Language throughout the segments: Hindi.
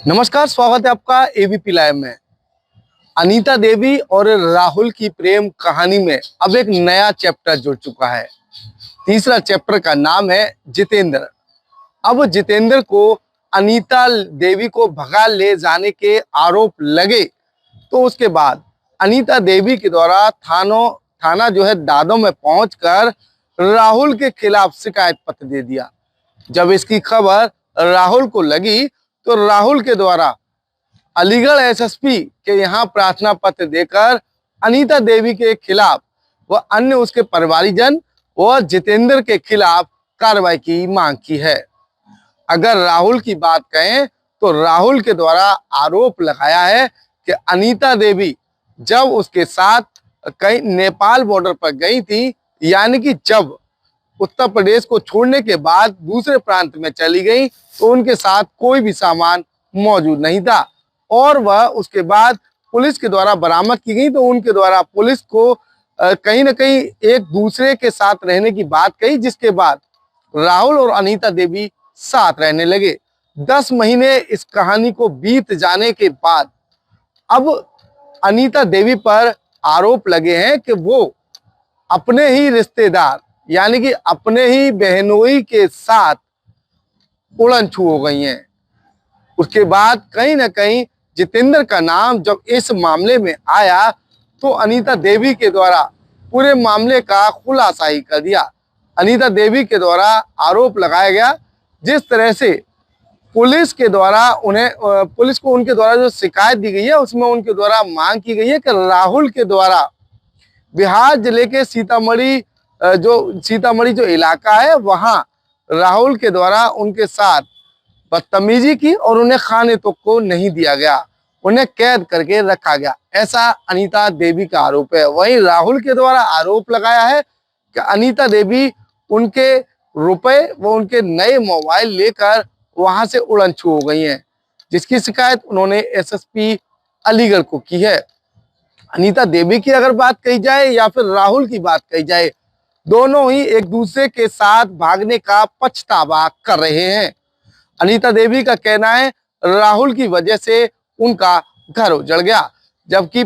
नमस्कार, स्वागत है आपका एबीपी लाइव में। अनीता देवी और राहुल की प्रेम कहानी में अब एक नया चैप्टर जुड़ चुका है। तीसरा चैप्टर का नाम है जितेंद्र। अब जितेंद्र को अनीता देवी को भगा ले जाने के आरोप लगे तो उसके बाद अनीता देवी के द्वारा थाना जो है दादों में पहुंचकर राहुल के खिलाफ शिकायत पत्र दे दिया। जब इसकी खबर राहुल को लगी तो राहुल के द्वारा अलीगढ़ एसएसपी के यहाँ प्रार्थना पत्र देकर अनीता देवी के खिलाफ व अन्य उसके परिवारीजन व जितेंद्र के खिलाफ कार्रवाई की मांग की है। अगर राहुल की बात कहें तो राहुल के द्वारा आरोप लगाया है कि अनीता देवी जब उसके साथ कहीं नेपाल बॉर्डर पर गई थी, यानी कि जब उत्तर प्रदेश को छोड़ने के बाद दूसरे प्रांत में चली गई तो उनके साथ कोई भी सामान मौजूद नहीं था और वह उसके बाद पुलिस के द्वारा बरामद की गई। तो उनके द्वारा पुलिस को कहीं ना कहीं एक दूसरे के साथ रहने की बात कही, जिसके बाद राहुल और अनीता देवी साथ रहने लगे। 10 महीने इस कहानी को बीत जाने के बाद अब अनीता देवी पर आरोप लगे हैं कि वो अपने ही रिश्तेदार यानी कि अपने ही बहनोई के साथ उड़न छू हो गई हैं। उसके बाद कहीं ना कहीं जितेंद्र का नाम जब इस मामले में आया तो अनीता देवी के द्वारा पूरे मामले का खुलासा ही कर दिया। अनीता देवी के द्वारा आरोप लगाया गया, जिस तरह से पुलिस के द्वारा पुलिस को उनके द्वारा जो शिकायत दी गई है उसमें उनके द्वारा मांग की गई है कि राहुल के द्वारा बिहार जिले के सीतामढ़ी जो इलाका है वहां राहुल के द्वारा उनके साथ बदतमीजी की और उन्हें खाने तो को नहीं दिया गया, उन्हें कैद करके रखा गया। ऐसा अनीता देवी का आरोप है। वहीं राहुल के द्वारा आरोप लगाया है कि अनीता देवी उनके रुपए व उनके नए मोबाइल लेकर वहां से उड़न छू हो गई हैं, जिसकी शिकायत उन्होंने एसएसपी अलीगढ़ को की है। अनीता देवी की अगर बात कही जाए या फिर राहुल की बात कही जाए, दोनों ही एक दूसरे के साथ भागने का पछतावा कर रहे हैं। अनीता देवी का कहना है राहुल की वजह से उनका घर उजड़ गया, जबकि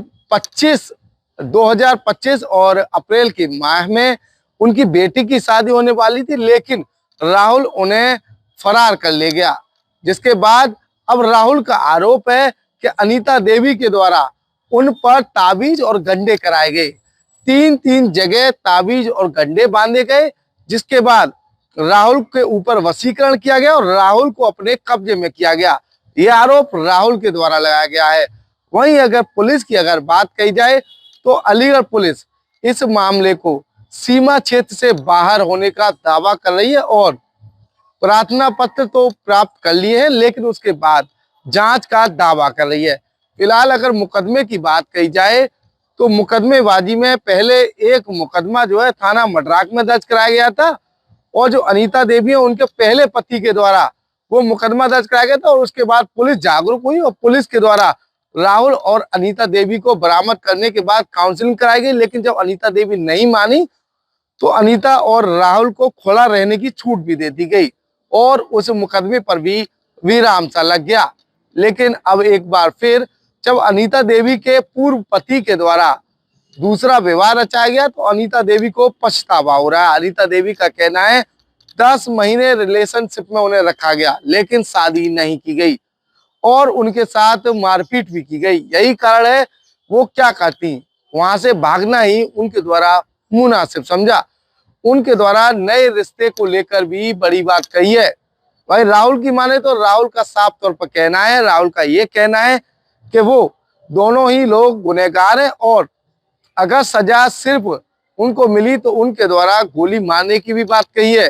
2025 और अप्रैल के माह में उनकी बेटी की शादी होने वाली थी, लेकिन राहुल उन्हें फरार कर ले गया। जिसके बाद अब राहुल का आरोप है कि अनीता देवी के द्वारा उन पर ताबीज और गंडे कराए गए। 3 जगह ताबीज और गंडे बांधे गए, जिसके बाद राहुल के ऊपर वशीकरण किया गया और राहुल को अपने कब्जे में किया गया। यह आरोप राहुल के द्वारा लगाया गया है। वहीं अगर पुलिस की अगर बात कही जाए तो अलीगढ़ पुलिस इस मामले को सीमा क्षेत्र से बाहर होने का दावा कर रही है और प्रार्थना पत्र तो प्राप्त कर लिए हैं, लेकिन उसके बाद जांच का दावा कर रही है। फिलहाल अगर मुकदमे की बात कही जाए तो मुकदमेबाजी में पहले एक मुकदमा जो है थाना मडराक में दर्ज कराया गया था और जो अनीता देवी है उनके पहले पति के द्वारा वो मुकदमा दर्ज कराया गया था और उसके बाद पुलिस जागरूक हुई और पुलिस के द्वारा राहुल और अनीता देवी को बरामद करने के बाद काउंसलिंग कराई गई। लेकिन जब अनीता देवी नहीं मानी तो अनीता और राहुल को खुला रहने की छूट भी दे दी गई और उस मुकदमे पर भी विराम सा लग गया। लेकिन अब एक बार फिर जब अनीता देवी के पूर्व पति के द्वारा दूसरा विवाह रचाया गया तो अनीता देवी को पछतावा हो रहा है। अनीता देवी का कहना है 10 महीने रिलेशनशिप में उन्हें रखा गया, लेकिन शादी नहीं की गई और उनके साथ मारपीट भी की गई। यही कारण है वो क्या करती, वहां से भागना ही उनके द्वारा मुनासिब समझा। उनके द्वारा नए रिश्ते को लेकर भी बड़ी बात कही है। भाई राहुल की माने तो राहुल का साफ तौर पर कहना है, राहुल का ये कहना है कि वो दोनों ही लोग गुनहगार हैं और अगर सजा सिर्फ उनको मिली तो उनके द्वारा गोली मारने की भी बात कही है।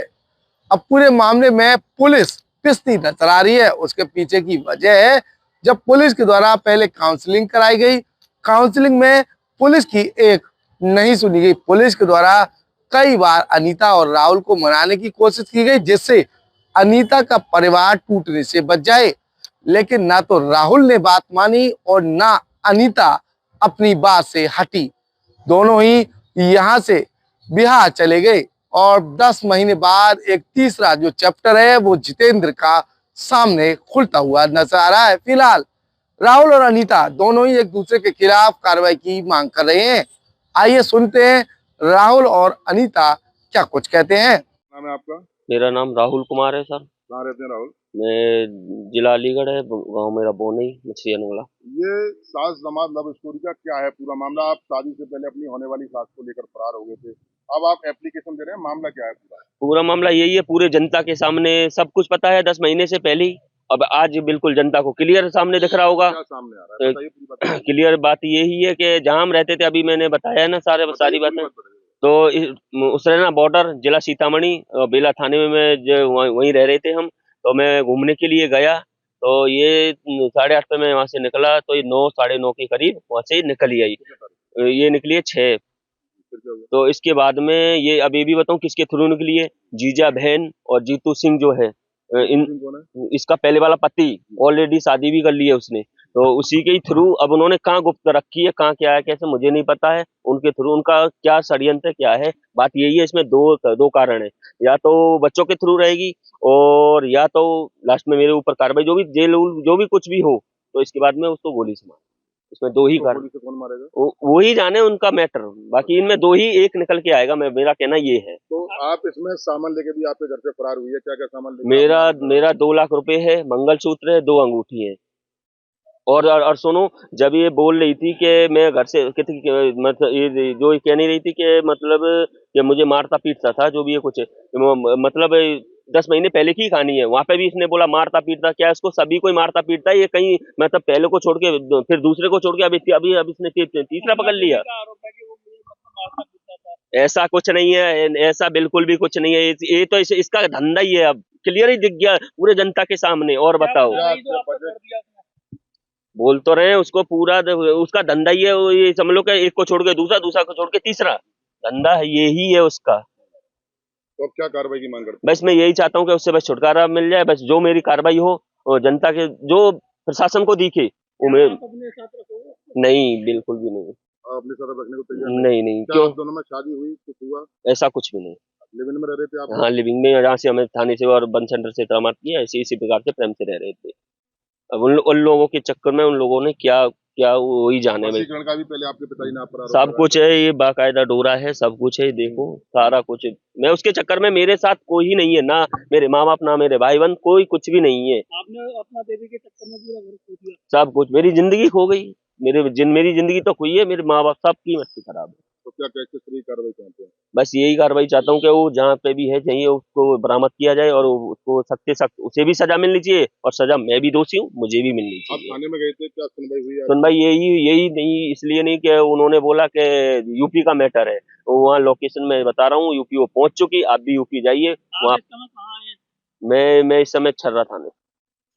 अब पूरे मामले में पुलिस पिसती नजर आ रही है। उसके पीछे की वजह है जब पुलिस के द्वारा पहले काउंसलिंग कराई गई, काउंसलिंग में पुलिस की एक नहीं सुनी गई। पुलिस के द्वारा कई बार अनीता और राहुल को मनाने की कोशिश की गई जिससे अनीता का परिवार टूटने से बच जाए, लेकिन ना तो राहुल ने बात मानी और ना अनीता अपनी बात से हटी। दोनों ही यहाँ से बिहार चले गए और 10 महीने बाद एक तीसरा जो चैप्टर है वो जितेंद्र का सामने खुलता हुआ नजर आ रहा है। फिलहाल राहुल और अनीता दोनों ही एक दूसरे के खिलाफ कार्रवाई की मांग कर रहे हैं। आइए सुनते हैं राहुल और अनीता क्या कुछ कहते हैं। नाम है आपका? मेरा नाम राहुल कुमार है सर। कहाँ रहते हैं राहुल? मैं जिला अलीगढ़ है, गांव मेरा बोनई मछली अनगला। ये सास दमाद लव स्टोरी का क्या है पूरा मामला? आप शादी से पहले अपनी होने वाली सास को लेकर फरार हो गए थे, अब आप एप्लीकेशन दे रहे हैं, मामला क्या है पूरा? पूरा मामला यही है, पूरे जनता के सामने सब कुछ पता है 10 महीने से पहले ही। अब आज बिल्कुल जनता को क्लियर सामने दिख रहा होगा। क्या सामने आ रहा है बताइए पूरी बात। क्लियर बात यही है कि जहाँ हम रहते थे, अभी मैंने बताया है ना सारी बातें। तो उसरेना बॉर्डर जिला सीतामढ़ी बेला थाने में वहीं रह रहे थे हम। तो मैं घूमने के लिए गया, तो ये 8:30 पे मैं वहां से निकला, तो ये 9 साढ़े 9 के करीब वहां से निकली आई। ये निकली है 6। तो इसके बाद में ये अब ये भी बताऊं किसके थ्रू निकली है। जीजा बहन और जीतू सिंह जो है, इसका पहले वाला पति ऑलरेडी शादी भी कर ली है उसने। तो उसी के थ्रू अब उन्होंने कहाँ गुप्त रखी है, कहाँ क्या है कैसे मुझे नहीं पता है। उनके थ्रू उनका क्या षड्यंत्र क्या है, बात यही है। इसमें दो कारण है, या तो बच्चों के थ्रू रहेगी और या तो लास्ट में मेरे ऊपर कार्रवाई जो भी जेल जो भी कुछ भी हो, तो इसके बाद में उसको गोली से मार। इसमें 2 ही कारण। कौन मारेगा? वो ही जाने उनका मैटर, बाकी इनमें 2 ही एक निकल के आएगा। मेरा कहना ये है। तो आप इसमें सामान लेके भी आपके घर से फरार हुई है, क्या क्या सामान लेके? मेरा 2 लाख रुपए है, मंगलसूत्र है, 2 अंगूठी है। और सुनो, जब ये बोल रही थी कि मैं घर से मतलब ये जो कह नहीं रही थी कि मतलब कि मुझे मारता पीटता था, जो भी ये कुछ मतलब 10 महीने पहले की कहानी है। वहां पे भी इसने बोला मारता पीटता, क्या इसको सभी कोई मारता पीटता है? ये कहीं मतलब पहले को छोड़ के फिर दूसरे को छोड़ के अभी इसने तीसरा पकड़ लिया। ऐसा कुछ नहीं है, ऐसा बिल्कुल भी कुछ नहीं है। ये तो इसका धंधा ही है, अब क्लियर ही दिख गया पूरे जनता के सामने। और बताओ, बोल तो रहे हैं उसको पूरा उसका धंधा ही है। ये समझ लो कि एक को छोड़ के दूसरा को छोड़ के तीसरा, धंधा यही है उसका। तो अब क्या कार्रवाई की मांग करते हैं? बस मैं यही चाहता हूँ कि उससे बस छुटकारा मिल जाए। बस जो मेरी कार्रवाई हो और जनता के जो प्रशासन को दिखे वो मैं नहीं, बिल्कुल भी नहीं। अपने साथ रखने को तैयार नहीं। क्या क्यों? आप दोनों में शादी हुई, कुछ हुआ? ऐसा कुछ भी नहीं। लिव-इन में रह रहे थे आप? हाँ, लिविंग में, जहाँ से हमें थाने से और वन सेंटर से इकरामत किया, इसी प्रकार से प्रेम से रह रहे थे। अब उन लोगों के चक्कर में उन लोगों ने क्या वही जाने में। का भी पहले आपके पिताजी ने आप पर सब कुछ है, ये बाकायदा डोरा है, सब कुछ है, देखो सारा कुछ। मैं उसके चक्कर में, मेरे साथ कोई ही नहीं है, ना मेरे माँ बाप, ना मेरे भाई बहन, कोई कुछ भी नहीं है। आपने अपना देवी के चक्कर में पूरा घर खो दिया। सब कुछ, मेरी जिंदगी खो गई। मेरी जिंदगी तो हुई है, मेरे माँ बाप सबकी मस्ती खराब है। तो क्या कैसे कार्रवाई चाहते हैं? बस यही कार्रवाई चाहता हूँ कि वो जहाँ पे भी है चाहिए उसको बरामद किया जाए और उसको सख्त से सख्त उसे भी सजा मिलनी चाहिए, और सजा मैं भी दोषी हूँ, मुझे भी मिलनी आप चाहिए। थाने में गए थे, क्या सुनवाई हुई? सुनवाई यही नहीं, इसलिए नहीं कि उन्होंने बोला कि यूपी का मैटर है। तो वहाँ लोकेशन में बता रहा हूँ, यूपी वो पहुंच चुकी, आप भी यूपी जाइए। वहाँ मैं इस समय छर्रा थाने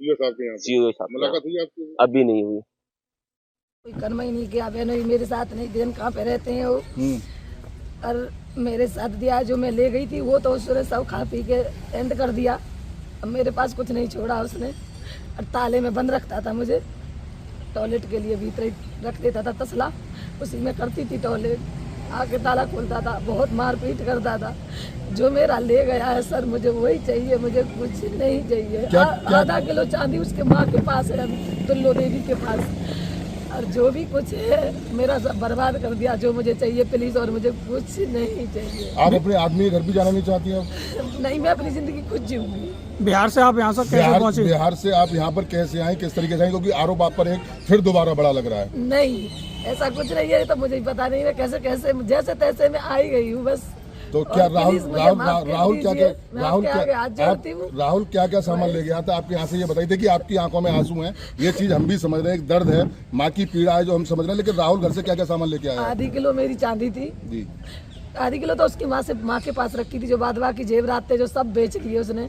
सीओ साहब मुलाकात हुई आपकी? अभी नहीं हुई। कोई कर्म ही नहीं किया, बहनों मेरे साथ नहीं, दिन कहाँ पे रहते हैं वो। और मेरे साथ दिया जो मैं ले गई थी वो तो उसने सब खा पी के एंड कर दिया। अब मेरे पास कुछ नहीं छोड़ा उसने, और ताले में बंद रखता था मुझे, टॉयलेट के लिए भीतर ही रख देता था तसला, उसी में करती थी टॉयलेट, आके ताला खोलता था, बहुत मारपीट करता था। जो मेरा ले गया है सर, मुझे वही चाहिए, मुझे कुछ नहीं चाहिए। आधा किलो चांदी उसके माँ के पास है, तुल्लो देवी के पास, और जो भी कुछ है मेरा सब बर्बाद कर दिया। जो मुझे चाहिए प्लीज, और मुझे कुछ नहीं चाहिए। आप अपने आदमी के घर भी जाना नहीं चाहती हैं? नहीं, मैं अपनी जिंदगी खुद जीऊंगी। बिहार से आप यहाँ से कैसे पहुँचे? बिहार से आप यहाँ पर कैसे आए, किस तरीके से आए? क्योंकि आरोप आप पर एक फिर दोबारा बड़ा लग रहा है। नहीं, ऐसा कुछ नहीं है, तो मुझे पता नहीं है कैसे जैसे तैसे मैं आई गई हूँ बस। तो क्या राहुल क्या क्या सामान ले गया था आपके यहाँ से? ये बताइए कि आपकी आंखों में आंसू हैं, ये चीज हम भी समझ रहे हैं, एक दर्द है, माँ की पीड़ा है जो हम समझ रहे हैं, लेकिन राहुल घर से क्या क्या सामान लेके आया? आधी किलो मेरी चांदी थी जी, आधी किलो तो उसकी माँ के पास रखी थी, जो बाद बाकी जेवरात थे जो सब बेच लिए उसने,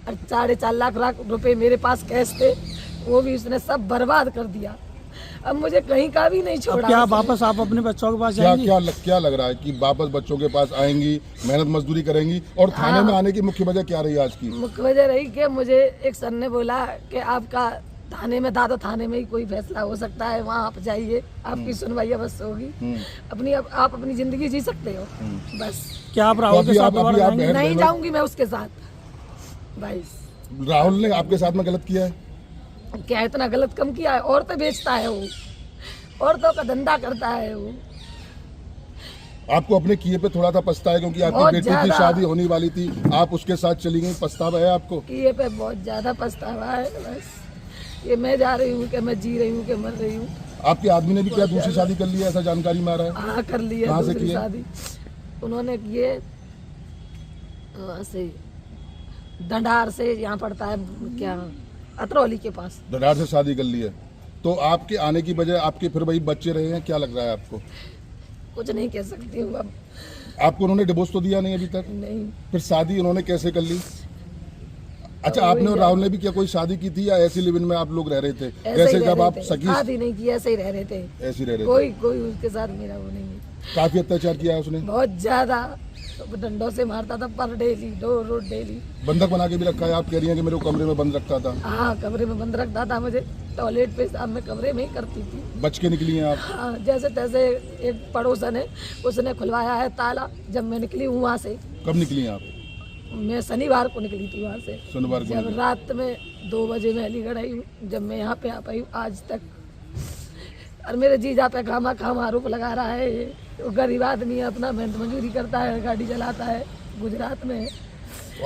और 4.5 लाख रुपए मेरे पास कैश थे, वो भी उसने सब बर्बाद कर दिया। अब मुझे कहीं का भी नहीं छोड़ा। क्या वापस आप अपने बच्चों के पास जाएंगी? क्या लग रहा है कि वापस बच्चों के पास आएंगी, मेहनत मजदूरी करेंगी? और थाने में आने की मुख्य वजह क्या रही आज की? मुख्य वजह रही कि मुझे एक सर ने बोला कि आपका थाने में थाने में ही कोई फैसला हो सकता है, वहाँ आप जाइए, आपकी सुनवाई बस होगी, आप अपनी जिंदगी जी सकते हो बस। क्या आप राहुल के साथ नहीं जाऊंगी मैं उसके साथ भाई। राहुल ने आपके साथ में गलत किया है? क्या इतना गलत कम किया है? औरतें बेचता है वो, औरतों का धंधा करता है वो। आपको अपने किए पे थोड़ा सा पछता है क्योंकि आपकी बहुत बेटी की ज्यादा। शादी होने वाली थी, आप उसके साथ चली गई, पछतावा है आपको? किए पे बहुत ज्यादा पछतावा है। बस ये मैं जा रही हूँ कि मैं जी रही हूँ कि मर रही हूँ। आपके आदमी ने भी क्या दूसरी शादी कर ली है, ऐसा जानकारी में आ रहा है? हाँ, कर ली है कहाँ से दूसरी की है? शादी। उन्होंने किए से डंडार से, यहाँ पड़ता है क्या, अतरौली के पास। दरार से शादी कर ली है। तो आपके आने की वजह आपके फिर वही बच्चे रहे हैं, क्या लग रहा है आपको? कुछ नहीं कह सकती हूँ अब। आपको उन्होंने डिवोर्स तो दिया नहीं अभी तक? नहीं, फिर शादी उन्होंने कैसे कर ली? अच्छा, आपने और राहुल ने भी क्या कोई शादी की थी या ऐसी लिव इन में आप लोग रह रहे थे? ऐसे ही जैसे रह जब रहे आप थे। सगी शादी नहीं की, ऐसे ही रह रहे थे। ऐसी रह रहे थे? कोई उसके साथ मेरा वो नहीं है। काफी अत्याचार किया है उसने? बहुत ज्यादा, तो डंडों से मारता था पर डेली, रोज डेली। बंधक बना के भी रखा है? आप कह रही हैं कि मेरे को कमरे में बंद रखता था। हाँ, कमरे में बंद रखता था मुझे, टॉयलेट पे साहब मैं कमरे में ही करती थी। बच के निकली हैं आप? हाँ, जैसे तैसे एक पड़ोसन है, उसने खुलवाया है ताला। जब मैं निकली हूँ वहाँ से, कब निकली हैं आप? मैं शनिवार को निकली थी वहाँ से। शनिवार को जब निकली। रात में 2 बजे मैं अलीगढ़ आई हूँ, जब मैं यहाँ पे आ पाई हूँ आज तक। और मेरे जीजा पे खामा खामा आरोप लगा रहा है ये। वो गरीब आदमी है, अपना मेहनत मजदूरी करता है, गाड़ी चलाता है, गुजरात में है।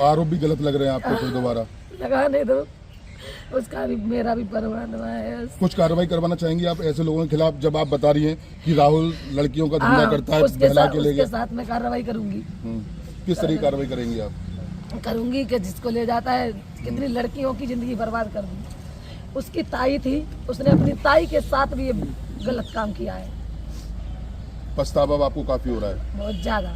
आरोप भी गलत लग रहे हैं आपको? कोई दोबारा लगाने दो, उसका भी मेरा भी परवाना है। कुछ कार्रवाई करवाना चाहेंगी आप ऐसे लोगों के खिलाफ, जब आप बता रही हैं कि राहुल लड़कियों का धंधा हाँ, करता है, उसके बहला साथ के ले गया? साथ मैं कार्रवाई करूंगी। किस तरह की कार्रवाई करेंगी आप? करूंगी कि जिसको ले जाता है, कितनी लड़कियों की जिंदगी बर्बाद कर दी। उसकी ताई थी, उसने अपनी ताई के साथ भी ये गलत काम किया है। पछतावा आपको काफी हो रहा है? बहुत ज्यादा।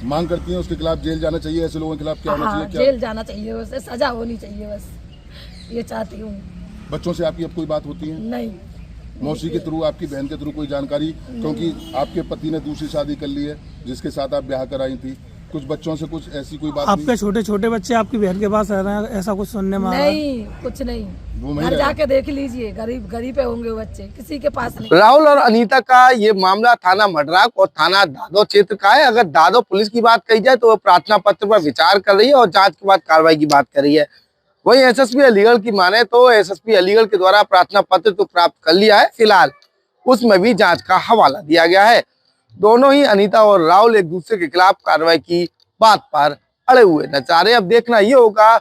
मांग करती हैं उसके खिलाफ जेल जाना चाहिए, ऐसे लोगों के खिलाफ क्या होना हाँ, चाहिए? क्या जेल जाना चाहिए, उसे सजा होनी चाहिए, बस ये चाहती हूँ। बच्चों से आपकी अब कोई बात होती है? नहीं, मौसी के थ्रू, आपकी बहन के थ्रू कोई जानकारी? क्योंकि आपके पति ने दूसरी शादी कर ली है जिसके साथ आप ब्याह कराई थी, कुछ बच्चों से कुछ ऐसी कोई बात आपके छोटे छोटे बच्चे आपकी बहन के पास रह रहे हैं, ऐसा कुछ सुनने में आ रहा है? नहीं, कुछ नहीं। वो वहीं घर रह- जाके देख लीजिए, गरीब पे होंगे वो बच्चे, किसी के पास नहीं। राहुल और अनीता का ये मामला थाना मडराक और थाना दादो क्षेत्र का है। अगर दादो पुलिस की बात कही जाए तो वो प्रार्थना पत्र पर विचार कर रही है और जांच के बाद कार्रवाई की बात कर रही है। वहीं एसएसपी अलीगढ़ की माने तो एसएसपी अलीगढ़ के द्वारा प्रार्थना पत्र तो प्राप्त कर लिया है, फिलहाल उसमें भी जांच का हवाला दिया गया है। दोनों ही अनीता और राहुल एक दूसरे के खिलाफ कार्रवाई की बात पर अड़े हुए नजर आ रहे हैं। अब देखना ये होगा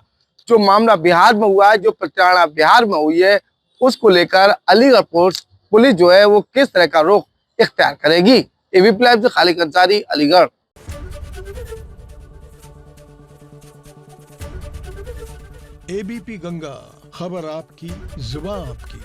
जो मामला बिहार में हुआ है, जो प्रताड़ना बिहार में हुई है, उसको लेकर अलीगढ़ पुलिस जो है वो किस तरह का रुख इख्तियार करेगी। एबीपी लाइव से खालिद अंसारी, अलीगढ़। एबीपी गंगा, खबर आपकी, जुबान आपकी।